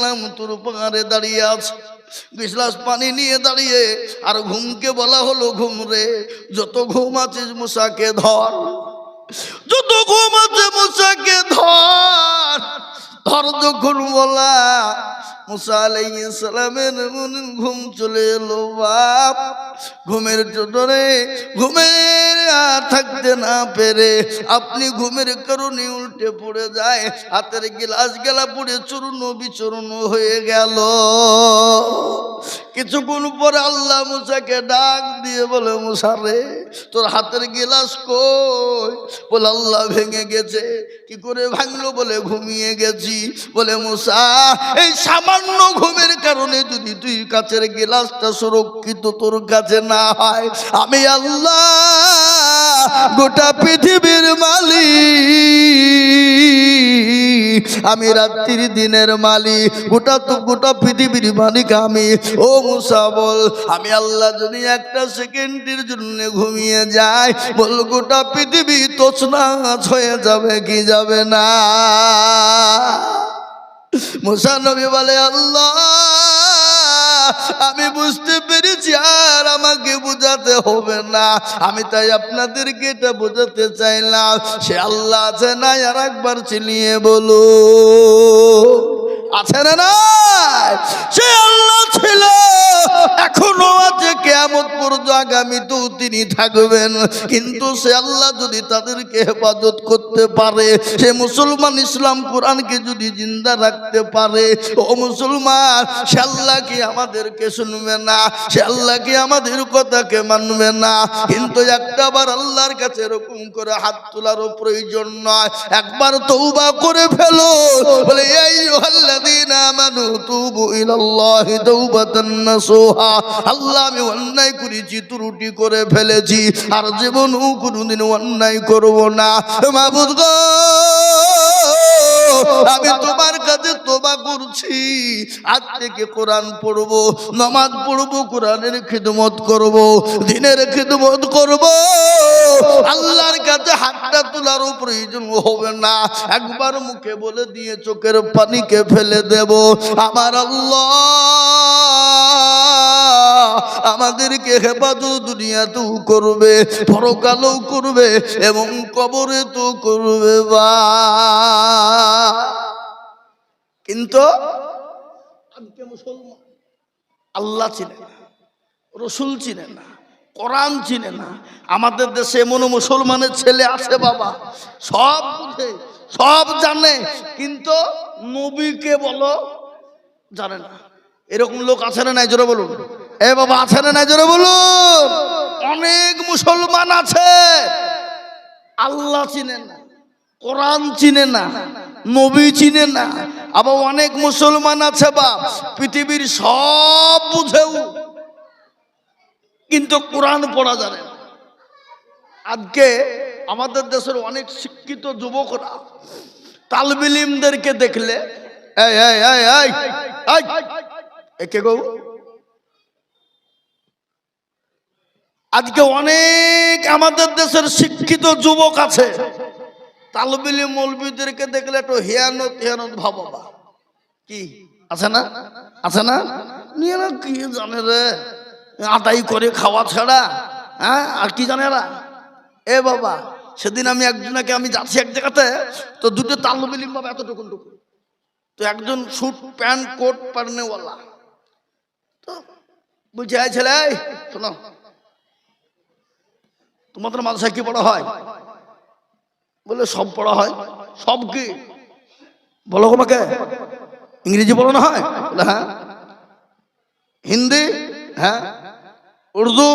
দেখলাম তোর পাহাড়ে দাঁড়িয়ে আছে, গ্লাস পানি নিয়ে দাঁড়িয়ে, আর ঘুমকে বলা হলো ঘুম রে, যত ঘুম আছিস মুসাকে ধর, যত ঘুম আছে মুসাকে ধর। ধর যখন বলা, মুসা আলাইহিস সালামের ঘুম চলে এলো বাপ। ঘুমের চোটরে ঘুমের আর থাকতে না পেরে আপনি ঘুমের কারণে উল্টে পড়ে যায়, হাতের গ্লাস গেলা পড়ে চূর্ণ বিচূর্ণ হয়ে গেল। কিছুক্ষণ পরে আল্লাহ মুসাকে ডাক দিয়ে বলে, মুসা রে তোর হাতের গ্লাস কই? বলে আল্লাহ ভেঙে গেছে। কি করে ভাঙলো? বলে ঘুমিয়ে গেছি। বলে মুসা, এই সামান্য ঘুমের কারণে যদি তুই কাচের গ্লাসটা সুরক্ষিত তোর কাছে না হয়, আমি আল্লাহ গোটা পৃথিবীর মালিক, আমি রাত্রির দিনের মালিক, গোটা পৃথিবীর মালিক আমি। ও মুসা বল, আমি আল্লাহ যদি একটা সেকেন্ডের জন্য ঘুমিয়ে যাই, বল গোটা পৃথিবী তছনছ হয়ে যাবে কি যাবে না? মুসা নবী বলে, আল্লাহ আমি বুঝতে পেরেছি, আর আমাকে বোঝাতে হবে না। আমি তাই আপনাদেরকে এটা বোঝাতে চাইলাম, সে আল্লাহ আছে না? আর একবার চিনিয়ে বলো, আছে না নাই? সে আল্লাহ ছিল, এখনো আছে, কিয়ামত পর্যন্ত আগামীতেও তিনি থাকবেন। কিন্তু সে আল্লাহ যদি তাদেরকে হেফাজত করতে পারে, সে মুসলমান ইসলাম কোরআনকে যদি জিন্দা রাখতে পারে, ও মুসলমান, সে আল্লাহ কি আমাদেরকে শুনবে না? সে আল্লাহ কি আমাদের কথাকে মানবে না? কিন্তু একটাবার আল্লাহর কাছে এরকম করে হাত তোলারও প্রয়োজন নয়, একবার তওবা করে ফেলো। বলে, ইয়া আইয়ুহাল্লাযীনা আমানু তুবু ইলাল্লাহি তাওবাতান নাসুহা। আল্লাহ আমি অন্যায় করেছি, ত্রুটি করে ফেলেছি, আর জীবনেও কোনোদিন অন্যায় করব না। মাবুদ গো, আমি তোমার কাছে তওবা করছি, আজ থেকে কোরআন পড়ব, নামাজ পড়ব, কোরআনের খিদমত করব, দ্বীনের খিদমত করব। আল্লাহর কাছে হাতটা তোলারও প্রয়োজন হবে না, একবার মুখে বলে দিয়ে চোখের পানিকে ফেলে দেব, আমার আল্লাহ আমাদেরকে হেফাজত দুনিয়াতেও করবে, পরকালেও করবে, এবং কবরে তো করবে। কিন্তু আজকে মুসলমান আল্লাহ চিনে না, রসুল চিনে না, কোরআন চিনে না। আমাদের দেশে এমন মুসলমানের ছেলে আছে বাবা, সব বুঝে, সব জানে, কিন্তু নবীকে বলো জানে না। এরকম লোক আছে না নাই? জোরে বলুন। এ বাবা, আছে না নাই? জোরে বলুন। অনেক মুসলমান আছে আল্লাহ চিনে না, কোরআন চিনে না, নবী চিনে না। আবার অনেক মুসলমান আছে বা পৃথিবীর সব বুঝেও কিন্তু কোরআন পড়া জানে না। আজকে আমাদের দেশের অনেক শিক্ষিত যুবকরা তালিবে ইলমদেরকে দেখলে, এই এই এই এই এই একে গো, আজকে অনেক আমাদের দেশের শিক্ষিত যুবক আছে, তালিবে ইলম মৌলবীদেরকে দেখলে একটু হিয়ানত হিয়ানত ভাবাবা। কি আছে না? আছে না? নিয়ে না, কি জানে রে, আদায় করে খাওয়া ছাড়া, হ্যাঁ, আর কি জানে এরা? এ বাবা, সেদিন আমি একজনকে, আমি যাচ্ছি এক জায়গাতে, তো দুটো তালিবে ইলম বাবা এতটুকু, তো একজন স্যুট প্যান্ট কোট পরনেওয়ালা, তো বলছে, এই ছেলে শোনো, তোমাদের মাদ্রাসায় কি পড়া হয়? বলে সব পড়া হয়। সব কি? বলো তোমাকে, ইংরেজি পড়ানো হয়? বলে হ্যাঁ। হিন্দি? হ্যাঁ। উর্দু?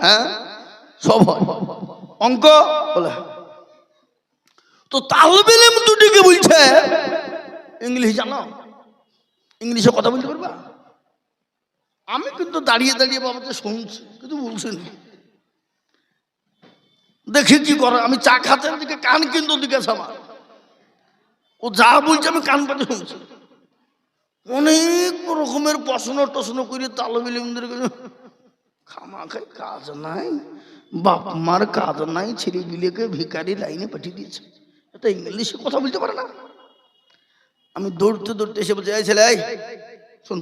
হ্যাঁ, সব হয়। অঙ্ক? বলে। তো তালিবে ইলম দুটিকে বলছে, ইংলিশ জানো? ইংলিশে কথা বলতে পারবা? আমি কিন্তু দাঁড়িয়ে দাঁড়িয়ে বাবাকে শুনছি, কিন্তু বলছি না। দেখি কি করে, আমি চা খাতে দিকে কান কিন্তু দিকে আমার, ও যা বলছে আমি কান পাতে শুনছি। অনেক রকমের প্রশ্ন টশ্ন করে তালিবে ইলমদেরকে, খামাখাই কাজ নাই, বাপ মার কাজ নাই, ছেলেপিলেকে ভিখারি লাইনে পাঠিয়ে দিয়েছে, এটা ইংলিশে কথা বলতে পারে না। আমি দৌড়তে দৌড়তে এসে বলছি, এই ছেলে, এই শোন,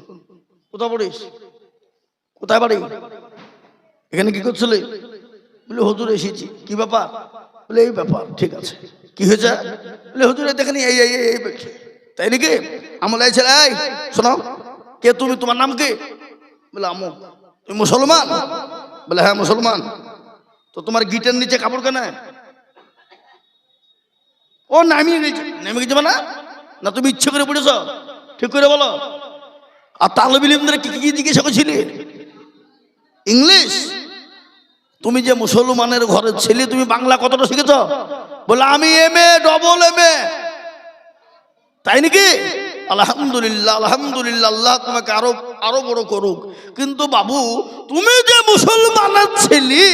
কোথায় পড়িস, কোথায় বাড়ি, এখানে কি করছিলি? বলে হুজুর এসেছি। কি ব্যাপার? বলে এই ব্যাপার। ঠিক আছে, কি হয়েছে? বলে হুজুর দেখেনি এই এই এই। তাই নাকি? আমল। এই ছেলে, এই শোনো, কে তুমি, তোমার নাম কি? বলে আমু। তুমি মুসলমান? বলে হ্যাঁ মুসলমান। তো তোমার গিটের নিচে কাপড় কেন? ও নামিয়ে গেছে। নেমে গেছে মানে? না তুমি ইচ্ছে করে পড়েছ? ঠিক করে বলো। আর তালেব ইলমদের কি কি জিজ্ঞাসা করছিলি? ইংলিশ। তুমি যে মুসলমানের ঘরের ছেলে, তুমি বাংলা কতটা শিখেছ? বলে আমি এমএ, ডবল এমএ। তাই নাকি? আলহামদুলিল্লাহ, আলহামদুলিল্লাহ, আল্লাহ তোমাকে আরো আরো বড় করুক। কিন্তু বাবু, তুমি যে মুসলমানের ছেলে,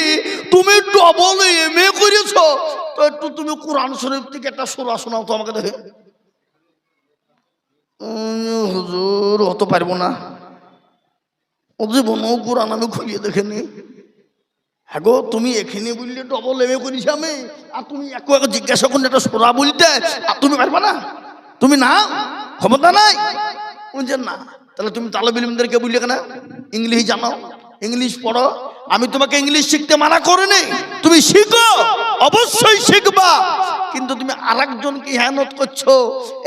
তুমি ডবল এমএ করেছ, তো একটু তুমি কোরআন শরীফ থেকে একটা সূরা শোনাও তো আমাকে দেখে। হুজুর হতে পারবো না, ও জীবন ও কোরআন আমি খুলিয়ে দেখেনি। হ্যাঁ গো, তুমি এখানে বললে ডবল এমএ করিস আমি, আর তুমি একটু জিজ্ঞাসা করলে একটা সূরা বলতে, আর তুমি পারবা না? তুমি না, ক্ষমতা নাই। বলছে না। তাহলে তুমি তালেব ইলমদেরকে বললে কেন ইংলিশ জানো, ইংলিশ পড়ো? আমি তোমাকে ইংলিশ শিখতে মানা করিনি, তুমি শিখো, অবশ্যই শিখবা। কিন্তু তুমি আরেকজনকে ইহানত করছো।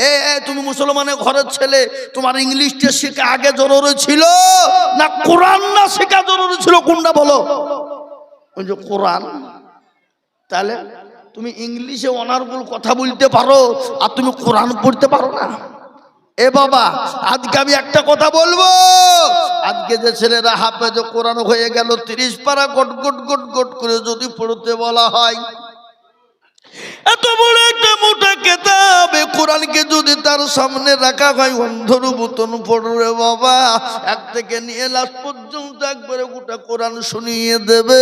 এ তুমি মুসলমানের ঘরের ছেলে, তোমার ইংলিশটা শেখা আগে জরুরি ছিল না কোরআন না শেখা জরুরি ছিল? কোনটা বলো? বলছে কোরআন। তাহলে তুমি ইংলিশে অনার্গল কথা বলতে পারো, আর তুমি কোরআন পড়তে পারো না? এ বাবা, আজকে আমি একটা কথা বলবো। আজকে যে ছেলেরা হাফেজ কোরআন হয়ে গেল, 30 পারা গট গট গট গট করে যদি পড়তে বলা হয়, এত বড় একটা মোটা কিতাব কোরআনকে যদি তার সামনে রাখা হয়, অন্ধর মতন পড়বে বাবা। এক থেকে নিয়ে লাস্ট পর্যন্ত একবারে গোটা কোরআন শুনিয়ে দেবে।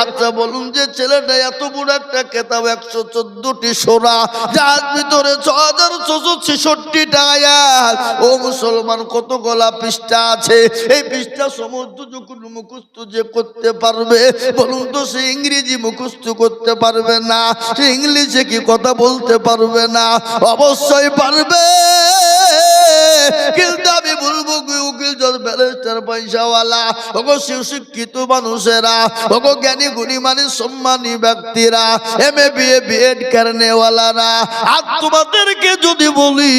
আচ্ছা বলুন, যে ছেলেটা এত বড় একটা কিতাব, 114টি সূরা, যার ভিতরে 6666টা আয়াত, ও মুসলমান কত গলা পৃষ্ঠা আছে? এই পৃষ্ঠা সমস্ত যখন মুখস্থ যে করতে পারবে, বলুন তো সে ইংরেজি মুখস্থ করতে পারবে না? সে ইংলিশে কি কথা বলতে পারবে না? অবশ্যই পারবে। কিন্তু আমি বলবো উকিল জজ ব্যারিস্টার পয়সাওয়ালা, ওগো শিক্ষিত মানুষেরা, ওগো জ্ঞানী গুণী মানে সম্মানী ব্যক্তিরা, এমএ বিএ বিএড কারণেওয়ালারা, আর তোমাদেরকে যদি বলি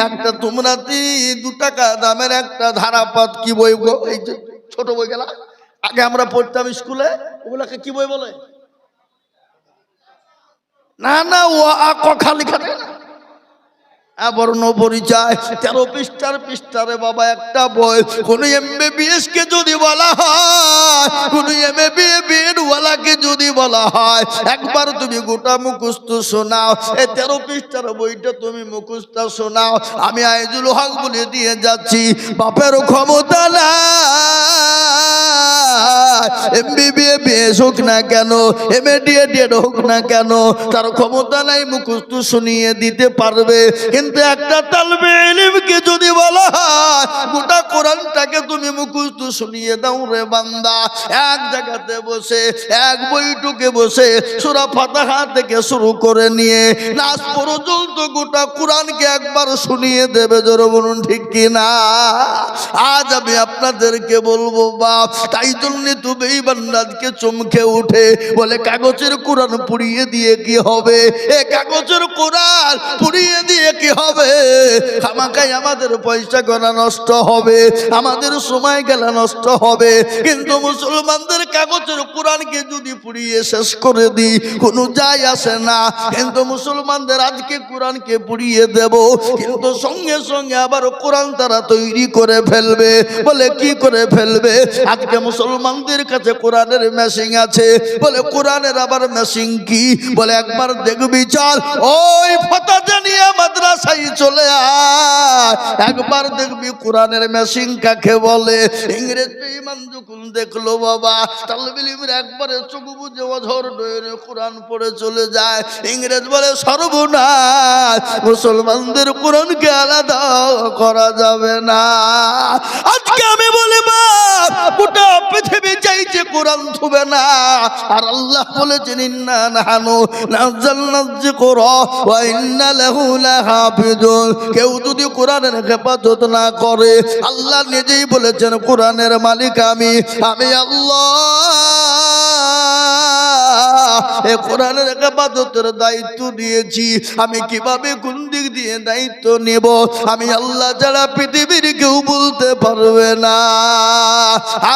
একটা, তোমরা 2 টাকা দামের একটা ধারাপাত, কি বই গো, এই যে ছোট বই গেলা আগে আমরা পড়তাম স্কুলে, ওগুলাকে কি বই বলে? না না, ও আ ক খা লেখা থাকে না, বর্ণ পরিচয়। 13 পৃষ্ঠার পৃষ্ঠারে বাবা একটা বই। কোন এমবিবিএস কে যদি বলা হয়, কোন এমএ বিএ বিএড ওয়ালাকে যদি বলা হয়, একবার তুমি গোটা মুখস্থ শোনাও, এই 13 পৃষ্ঠার বইটা তুমি মুখস্থ শোনাও, আমি আইজুল হক বলে দিয়ে যাচ্ছি, বাপের ক্ষমতা না, এমবিবিএস হোক না কেন, এমএ ডিএড হোক না কেন, তার ক্ষমতা নাই মুখস্থ শুনিয়ে দিতে পারবে। কিন্তু একটা তালবে ইলমকে যদি বলা হয় গোটা কোরআনটাকে তুমি মুখস্থ শুনিয়ে দাও রে বান্দা, এক জায়গাতে বসে এক বইটুকে বসে সূরা ফাতিহা থেকে শুরু করে নিয়ে নাস পর্যন্ত গোটা কোরআনকে একবার শুনিয়ে দেবে। জোরে বলুন ঠিক কি না? আজ আমি আপনাদেরকে বলবো বাপ, তাই জন্য তো বেঈমানকে চমকে উঠে বলে কাগজের কোরআন পুড়িয়ে দিয়ে কি হবে? এ কাগজের কোরআন পুড়িয়ে দিয়ে কি হবে? খামাকাই আমাদের পয়সা গলা নষ্ট হবে, আমাদের সময় গেলা নষ্ট হবে। কিন্তু মুসলমানদের কাগজের কোরআনকে যদি পুড়িয়ে শেষ করে দিই কোনো যায় আসে না। কিন্তু মুসলমানদের আজকে কোরআনকে পুড়িয়ে দেব, কিন্তু সঙ্গে সঙ্গে আবার কোরআন তারা তৈরি করে ফেলবে। বলে কি করে ফেলবে? আজকে মুসলমানদের কাছে কোরআনের মেশিন আছে, বলে কোরআনের আবার মেশিন কি? বলে একবার দেখবি চল ওই ফাতা জানিয়ে মাদ্রাসায় চলে আয়, একবার দেখবি কোরআনের মেশিন কাকে বলে। ইংরেজ বেঈমান যখন দেখলো বাবা, তালেবে ইলমের একবারে চোখ বুজে অঝর ডয়ে কোরআন পড়ে চলে যায়। ইংরেজ বলে সর্বনাশ, মুসলমানদের কোরআনকে আলাদা করা যাবে না। আজকে আমি বলি বাপ, গোটা পৃথিবী চাইছে কোরআন থুবে না। আর আল্লাহ বলেছেন ইন্না নাহনু নাযালনা যিকরা ওয়া ইন্না লাহু লাহাফিজুন। কেউ যদি কোরআনের হেফাজত না করে, আল্লাহ নিজেই বলেছেন কোরআনের মালিক আমি আল্লাহ। এ কোরআনের হেফাজতের দায়িত্ব দিয়েছি। আমি কিভাবে কোন দিক দিয়ে দায়িত্ব নেব আমি আল্লাহ ছাড়া পৃথিবীর কেউ বলতে পারবে না।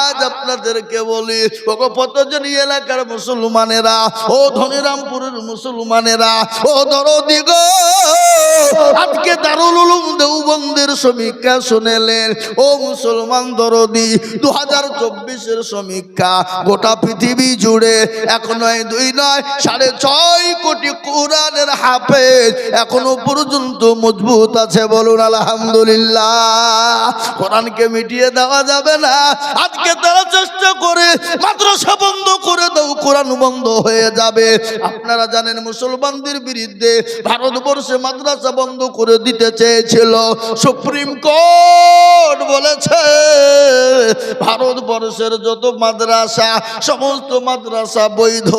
আজ আপনাদেরকে বলি, ওগো পতজনী এলাকার মুসলমানেরা, ও ধনিরামপুরের মুসলমানেরা, ও দরদি গো, আজকে দারুল উলুম দেওবন্দের সমীক্ষা শুনেলেন। ও মুসলমান দরদি, 2024-এর সমীক্ষা গোটা পৃথিবী জুড়ে 1 নয় 2 নয় 6.5 কোটি কোরআনের হাফেজ এখনো পর্যন্ত মজবুত আছে। বলুন আলহামদুলিল্লাহ। কোরআনকে মিটিয়ে দেওয়া যাবে না। আজকে তারা চেষ্টা করে মাদ্রাসা বন্ধ করে দাও, কোরআন বন্ধ হয়ে যাবে। আপনারা জানেন মুসলমানদের বিরুদ্ধে ভারতবর্ষে মাদ্রাসা বন্ধ করে দিতে চেয়েছিল। সুপ্রিম কোর্ট বলেছে ভারতবর্ষের যত মাদ্রাসা, সমস্ত মাদ্রাসা বৈধ,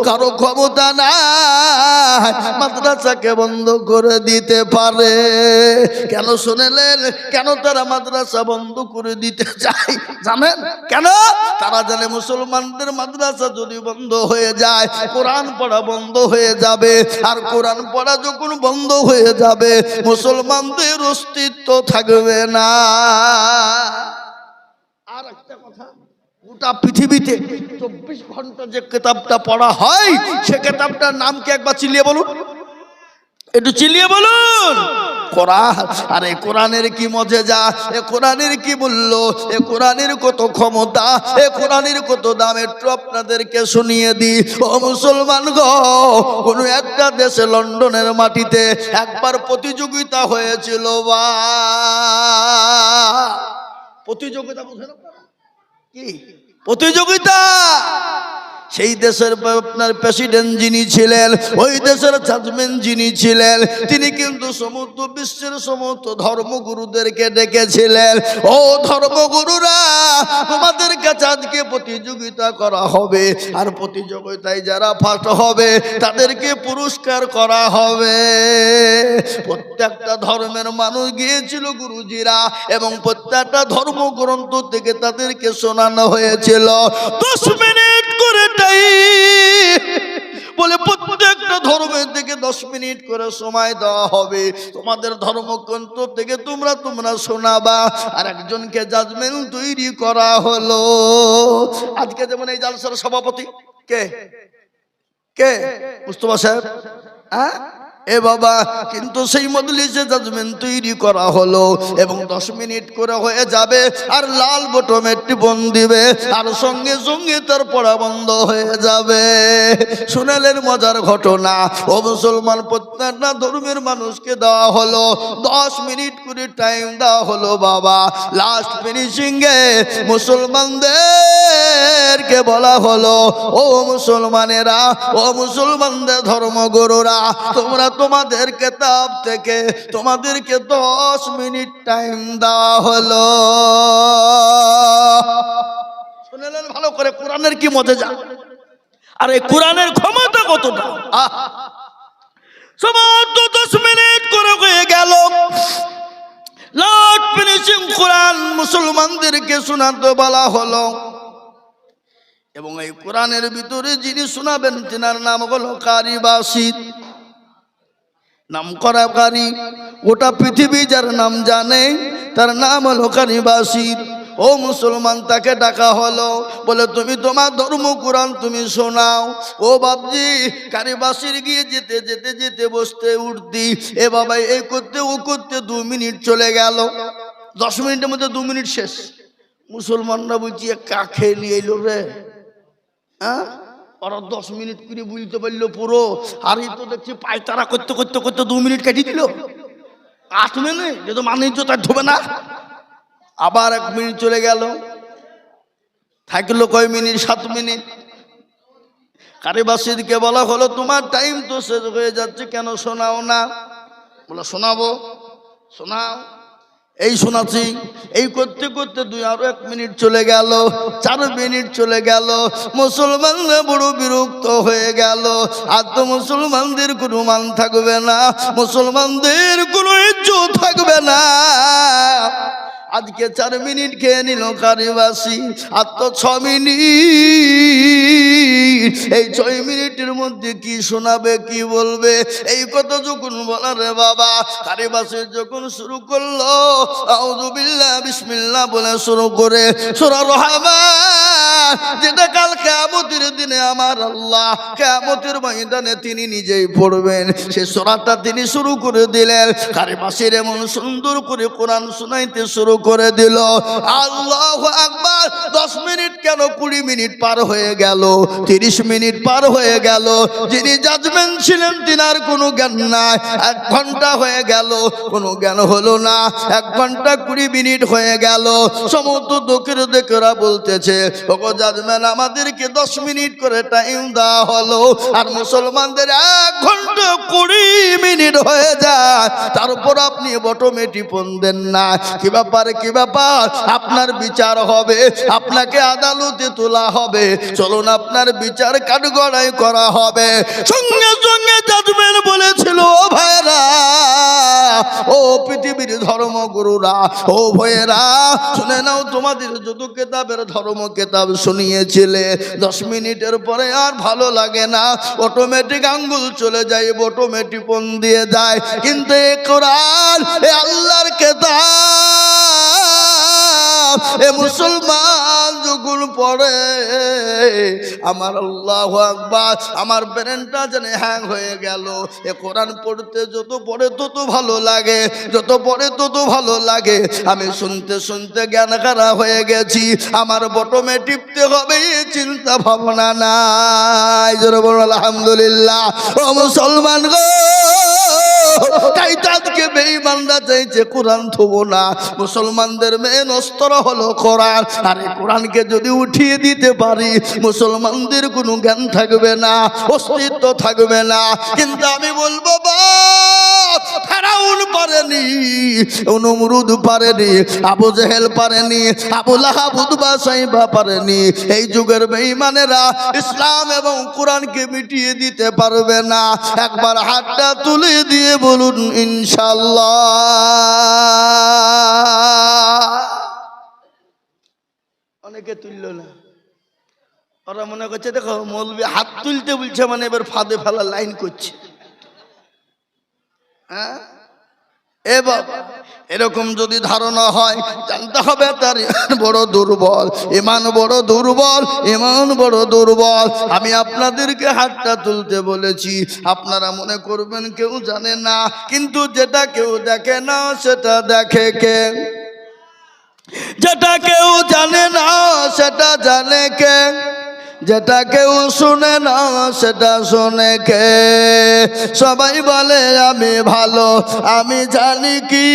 কারো ক্ষমতা নাই মাদ্রাসাকে বন্ধ করে দিতে পারে। কেন শুনেলেন? কেন তারা মাদ্রাসা বন্ধ করে দিতে চায় জানেন? কেন? তারা জানে মুসলমানদের মাদ্রাসা যদি বন্ধ হয়ে যায়, কোরআন পড়া বন্ধ হয়ে যাবে। আর কোরআন পড়া যখন বন্ধ হয়ে যাবে, মুসলমানদের অস্তিত্ব থাকবে না। আর একটা কথা, গোটা পৃথিবীতে 24 ঘন্টা যে কিতাবটা পড়া হয়, সে কিতাবটার নাম কি একবার চিল্লিয়ে বলুন, একটু চিল্লিয়ে বলুন। কোরআন। আর এই কোরআনের কি মজেজা, এ কোরআনের কি মূল্য, এ কোরআনের কত ক্ষমতা, এ কোরআনের কত দাম, একটু আপনাদেরকে শুনিয়ে দিই। ও মুসলমান গো, কোন একটা দেশে লন্ডনের মাটিতে একবার প্রতিযোগিতা হয়েছিল। বা প্রতিযোগিতা বুঝলেন কি? প্রতিযোগিতা। সেই দেশের আপনার প্রেসিডেন্ট যিনি ছিলেন, ওই দেশের জাজমেন্ট যিনি ছিলেন, তিনি কিন্তু সমস্ত বিশ্বের সমস্ত ধর্মগুরুদেরকে ডেকেছিলেন। ও ধর্মগুরুরা, তোমাদের কাছে আজকে প্রতিযোগিতা করা হবে, আর প্রতিযোগিতায় যারা ফার্স্ট হবে তাদেরকে পুরস্কার করা হবে। প্রত্যেকটা ধর্মের মানুষ গিয়েছিল গুরুজিরা, এবং প্রত্যেকটা ধর্মগ্রন্থ থেকে তাদেরকে শোনানো হয়েছিল 10 মিনিট করে বলে প্রত্যেকটা ধর্মের থেকে 10 মিনিট করে সময় দেওয়া হবে। তোমাদের ধর্মগ্রন্থ থেকে তোমরা শোনাবা। আর একজনকে জাজমেন্ট তৈরি করা হলো। আজকে যেমন এই জালসার সভাপতি কে কে? মুস্তফা সাহেব। হ্যাঁ এ বাবা, কিন্তু সেই মজলিসে জাজমেন্ট তৈরি করা হলো, এবং 10 মিনিট করে হয়ে যাবে, আর লাল বটমে টিপন দিবে, আর সঙ্গে সঙ্গে তার পড়া বন্ধ হয়ে যাবে। শুনালেন মজার ঘটনা? ও মুসলমান, প্রত্যেকটা ধর্মের মানুষকে দেওয়া হলো 10 মিনিট করে টাইম দেওয়া হলো। বাবা, লাস্ট ফিনিশিং এ মুসলমানদেরকে বলা হলো, ও মুসলমানেরা, ও মুসলমানদের ধর্মগুরুরা, তোমরা তোমাদের কিতাব থেকে তোমাদেরকে 10 মিনিট টাইম দেওয়া হলো। শুনলেন ভালো করে কোরআনের কি মজেজা, আর এই কোরআনের ক্ষমতা কতটা। সমস্ত 10 মিনিট করে হয়ে গেল। লাস্ট ফিনিশিং কোরআন মুসলমানদেরকে শোনাতে বলা হলো, এবং এই কোরআনের ভিতরে যিনি শোনাবেন তিনার নাম হলো কারি বাসিদ। নাম করা কারি, গোটা পৃথিবী যার নাম জানে তার নাম হলো কারি বাসিদ। ও মুসলমান, তাকে ডাকা হলো, বলে তুমি তোমার ধর্ম কোরআন তুমি শোনাও। ও বাবজি, কারিবাসির গিয়ে যেতে যেতে যেতে বসতে উঠতি, এ বাবা এই করতে ও করতে 2 মিনিট চলে গেল। 10 মিনিটের মধ্যে 2 মিনিট শেষ। মুসলমানরা বলছি কাকে নিয়ে এলো রে? হ্যাঁ, ওরা 10 মিনিট করে বুঝতে পারলো পুরো। আর এই তো দেখছি পায়তারা করতে করতে করতে 2 মিনিট কাটিয়ে দিল। 8 মিনিট যে তো মানিজ্য তার ধোবে না। আবার 1 মিনিট চলে গেল, থাকলো কয় মিনিট? 7 মিনিট। কারিবাসীকে বলা হলো, তোমার টাইম তো শেষ হয়ে যাচ্ছে, কেন শোনাও না? বলে শোনাবো, শোনাও। এই শোনাচ্ছি, এই করতে করতে আরো 1 মিনিট চলে গেল, 4 মিনিট চলে গেল, মুসলমানরা বড় বিরক্ত হয়ে গেল। আর তো মুসলমানদের কোনো মান থাকবে না, মুসলমানদের কোনো ইজ্জত থাকবে না। আজকে 4 মিনিট খেয়ে নিল কারিবাসী, আর তো 6 মিনিট। এই 6 মিনিটের মধ্যে কি শোনাবে, কি বলবে? এই কথা যখন বলার বাবা কারিবাসী যখন শুরু করলো, আউযু বিল্লাহ বিসমিল্লাহ বলে শুরু করে সূরা রহমান, যেটা কাল কিয়ামতের দিনে আমার আল্লাহ কিয়ামতের ময়দানে তিনি নিজেই পড়বেন, সে সূরাটা তিনি শুরু করে দিলেন। কারিবাসীর এমন সুন্দর করে কোরআন শোনাইতে শুরু করে দিল। আল্লাহু আকবার। 10 মিনিট কেন 20 মিনিট পার হয়ে গেল, 30 মিনিট পার হয়ে গেল। যিনি জাজমেন্ট ছিলেন তিনার কোনো জ্ঞান নাই। 1 ঘন্টা হয়ে গেল, কোনো জ্ঞান হলো না। 1 ঘন্টা 20 মিনিট হয়ে গেল। সমস্ত দোকের দেখরা বলতেছে, ওগো জাজমেন্ট, আমাদেরকে 10 মিনিট করে টাইম দেওয়া হলো, আর মুসলমানদের 1 ঘন্টা 20 মিনিট হয়ে যায়, তারপর আপনি বটমে টিপন দেন না। কি ব্যাপার, কি ব্যাপার? আপনার বিচার হবে, আপনাকে আদালতে তোলা হবে, চলুন আপনার বিচার কাঠগড়াই করা হবে। সঙ্গে সঙ্গে জাজমেন্ট বলেছিল, ও ভাইরা, ও পৃথিবীর ধর্মগুরুরা, ও ভাইরা, শুনে নাও, তোমাদের যত কেতাবের ধর্ম কেতাব শুনিয়েছিলে, 10 মিনিটের পরে আর ভালো লাগে না, অটোমেটিক আঙ্গুল চলে যায়, অটোমেটিক পন দিয়ে যায়। কিন্তু এ কোরআন, এ আল্লাহর কেতাব, এ মুসলমান যখন পড়ে, আমার আল্লাহু আকবার, আমার ব্রেনটা যেন হ্যাং হয়ে গেল। এ কোরআন পড়তে যত পড়ে তত ভালো লাগে, যত পড়ে তত ভালো লাগে। আমি শুনতে শুনতে জ্ঞান হারা হয়ে গেছি, আমার বটমে টিপতে হবে এই চিন্তা ভাবনা নাই। জোরে বলুন আলহামদুলিল্লাহ। ও মুসলমান গো, তাই তাদেরকে বেঈমানরা চাইছে কোরআন থবো না। মুসলমানদের মেন অস্ত্র হলো কোরআন, আর এই কোরআনকে যদি উঠিয়ে দিতে পারি, মুসলমানদের কোনো জ্ঞান থাকবে না, অস্তিত্ব থাকবে না। কিন্তু আমি বলবো, ফেরাউন পারেনি, নমরুদ পারেনি, আবু জেহেল পারেনি, আবু লাহাব, উতবা, সাইবা পারেনি। এই যুগের বেঈমানেরা ইসলাম এবং কোরআনকে মিটিয়ে দিতে পারবে না। একবার হাতটা তুলে দিয়ে বলুন ইনশাআল্লাহ। অনেকে তুলল না, ওরা মনে করছে দেখো মৌলবি হাত তুলতে বলছে মানে এবার ফাঁদে ফেলা লাইন করছে। হ্যাঁ, এ বাবা, এরকম যদি ধারণা হয়, জানতে হবে তার ইমান বড় দুর্বল, ইমান বড় দুর্বল, ইমান বড় দুর্বল। আমি আপনাদেরকে হাতটা তুলতে বলেছি, আপনারা মনে করবেন কেউ জানে না, কিন্তু যেটা কেউ দেখে না সেটা দেখে কে? যেটা কেউ জানে না সেটা জানে কে? যেটা কেউ শুনে না সেটা শোনে কে? সবাই বলে আমি ভালো, আমি জানি কি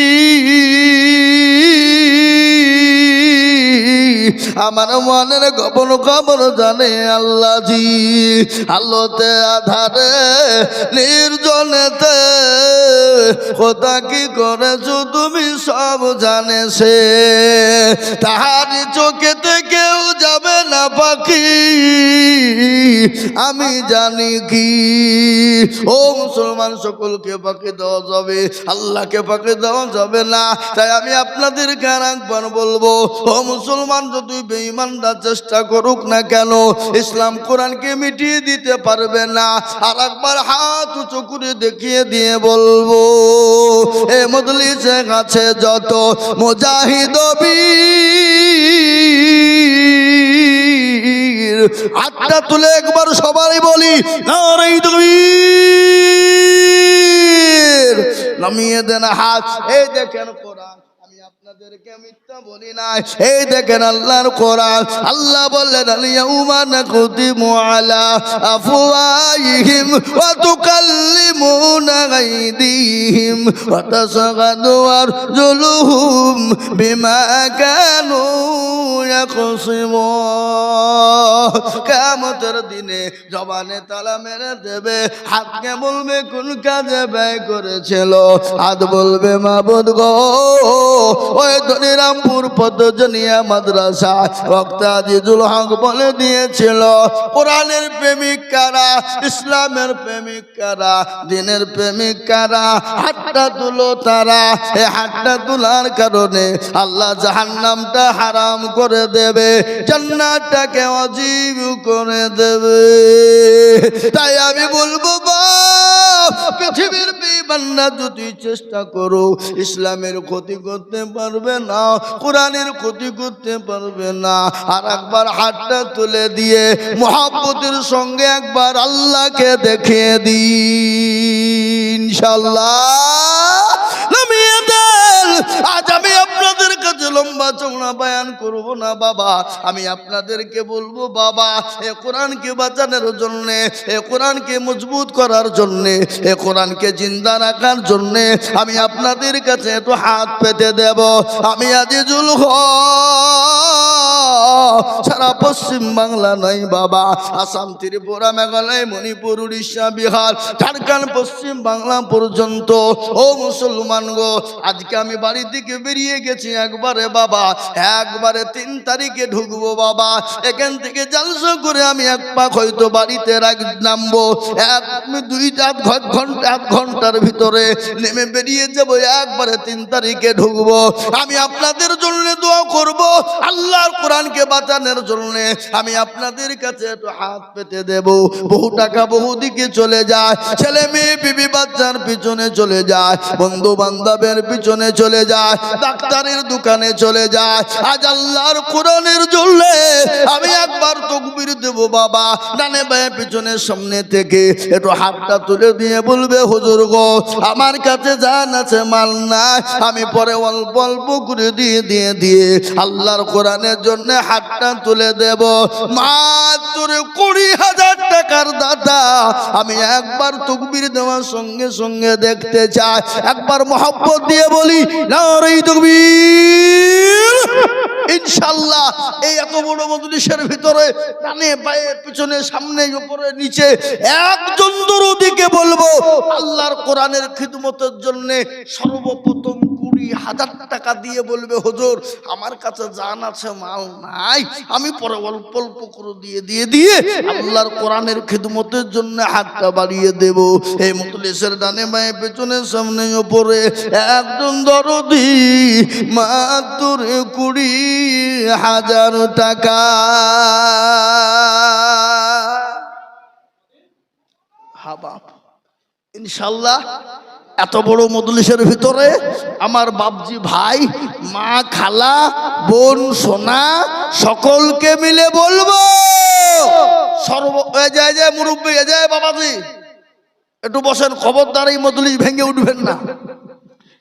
আমার মনের গোপন খবর জানে আল্লাহ জি। আলোতে আধারে নির্জনেতে কোথা কি করেছো তুমি সব জানে সে। তাহারি চোখেতে কেউ যাবে না পাখি, আমি জানি কি। ও মুসলমান, সকলকে পাখি দেওয়া যাবে, আল্লাহকে পাখি দেওয়া যাবে না। তাই আমি আপনাদেরকে আর একবার বলবো, ও মুসলমান, যতই বেঈমানরা চেষ্টা করুক না কেন, ইসলাম কোরআনকে মিটিয়ে দিতে পারবে না। আর একবার হাত উঁচু করে দেখিয়ে দিয়ে বলবো, এ মজলিসে আছে যত মুজাহিদ বীর, হাতটা তুলে একবার সবাই বলি নারে তাকবীর। নামিয়ে দেন হাত। এই দেখেন কোরআন, আমি আপনাদেরকে তোমাদেরকে মিথ্যা বলি নাই। এই দেখেন আল্লাহর কোরআন, আল্লাহ বললেন আল-ইয়াউমা নাখতিমু আলা আফওয়াহিহিম ওয়া তুকাল্লিমুনা আইদিহিম ওয়া তাশহাদু আরজুলুহুম বিমা কানু ইয়াকসিমুন। কিয়ামতের দিনে জবানে তালা মেরে দেবে, হাতকে বলবে কোন কাজে ব্যয় করেছিল, হাত বলবে মাবুদ গো ওই ধনিরামপুর পদ্মজনিয়া মাদ্রাসা বক্তা আজিজুল হক বলে দিয়েছিল কোরআনের প্রেমিক কারা, ইসলামের প্রেমিক কারা, দিনের প্রেমিক কারা, হাতটা তুলো তারা। এই হাতটা তোলার কারণে আল্লাহ জাহান্নামটা হারাম করে দেবে, জান্নাতটাকে ওয়াজিব করে দেবে। তাই আমি বলবো বাপ, পৃথিবীর বেঈমানরা যদি চেষ্টা করো ইসলামের ক্ষতি করতে পারবে না, কোরআনের ক্ষতি করতে পারবে না। আর একবার হাতটা তুলে দিয়ে মুহাব্বতের সঙ্গে একবার আল্লাহকে দেখিয়ে দিন ইনশাআল্লাহ। আজ আমি আপনাদের কাছে লম্বা চওড়া বয়ান করব না বাবা, আমি আপনাদেরকে বলবো বাবা এ কোরআনকে বাঁচানোর জন্য, এ কোরআনকে মজবুত করার জন্য, এ কোরআনকে জিন্দা রাখার জন্য আমি আপনাদের কাছে একটু হাত পেতে দেব। আমি আজিজুল হক সারা পশ্চিম বাংলা নাই বাবা, আসাম, ত্রিপুরা, মেঘালয়, মণিপুর, উড়িষ্যা, বিহার, ঝাড়খণ্ড, পশ্চিম বাংলা পর্যন্ত ও মুসলমান গো, আজকে আমি বাড়ি থেকে বেরিয়ে গেছি একবারে বাবা, একবারে 3 তারিখে ঢুকবো বাবা। এখান থেকে জালসা করে আমি এক পাক হয়তো বাড়িতে নামবো, 1 ঘন্টার ভিতরে নেমে বেরিয়ে যাবো, একবারে 3 তারিখে ঢুকবো। আমি আপনাদের জন্য দোয়া করব, আল্লাহর কোরআনকে বাঁচানোর জন্য আমি আপনাদের কাছে একটু হাত পেতে দেব। বহু টাকা বহু দিকে চলে যায়, ছেলে মেয়ে বিবি বাচ্চার পিছনে চলে যায়, বন্ধু বান্ধবের পিছনে চলে যায়, ডাক্তারের দোকানে চলে যায়। আজ আল্লাহর কোরআনের জন্য আমি একবার তাকবীর দেব বাবা, ডানে বায়ে পিছনে সামনে থেকে একটু হাতটা তুলে দিয়ে বলবে হুজুর গো আমার কাছে জান আছে মাল নাই, আমি পরে অল্প অল্প করে দিয়ে আল্লাহর কোরআনের জন্য হাতটা তুলে দেব। মাত্র 20,000 টাকার দাদা আমি একবার তাকবীর দেওয়ার সঙ্গে সঙ্গে দেখতে চাই। একবার মহব্বত দিয়ে বলি নারে তাকবীর। ইনশাআল্লাহ এই এত বড় মজলিসের ভিতরে ডানে বায়ে পিছনে সামনে উপরে নিচে একজন দরদিকে বলবো আল্লাহর কোরআনের খিদমতের জন্য সর্বপ্রথম 20,000 টাকা দিয়ে বলবে হুজুর আমার কাছে জান আছে মাল নাই, আমি পরে অল্প অল্প করে দিয়ে আল্লাহর কোরআনের খিদমতের জন্য হাতটা বাড়িয়ে দেব। এই মজলিসের ডানে বায়ে পেছনে সামনে উপরে একজন দরদি মাত্র 20,000 টাকা। হ্যাঁ বাপ ইনশাআল্লাহ এত বড় মজলিসের ভিতরে আমার বাপজি ভাই, মা, খালা, বোন, সোনা সকলকে মিলে বলবো মুরব্বী বাবাজি একটু বসেন, খবরদার এই মজলিস ভেঙে উঠবেন না।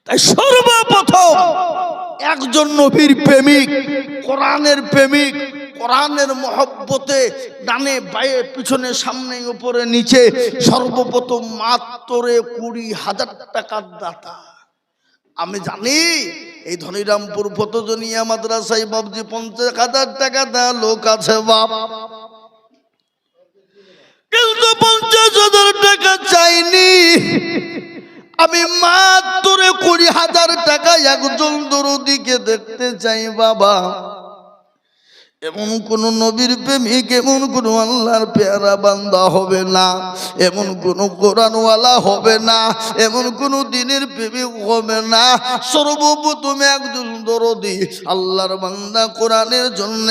তাই সর্বপ্রথম একজন নবীর প্রেমিক, কোরআনের প্রেমিক, কোরআনের মহব্বতে ডানে বায়ে পিছনে সামনে উপরে নিচে সর্বপ্রথম মাত্র 20,000 টাকার দাতা। আমি জানি এই ধনিরামপুর পতজনিয়া মাদ্রাসায় বাবজি 50,000 টাকা দেওয়া লোক আছে বাপ, কিন্তু 50,000 টাকা চাইনি। আমি মাত্র 20,000 টাকা একজন দরদিকে দেখতে চাই বাবা। এমন কোন নবীর প্রেমিক, এমন কোন আল্লাহর পেয়ারা বান্দা হবে না, এমন কোন কোরআনওয়ালা হবে না, এমন কোন দিনের প্রেমিক হবে না, সর্বপ্রথম একজন দরদি আল্লাহর বান্দা কোরআনের জন্য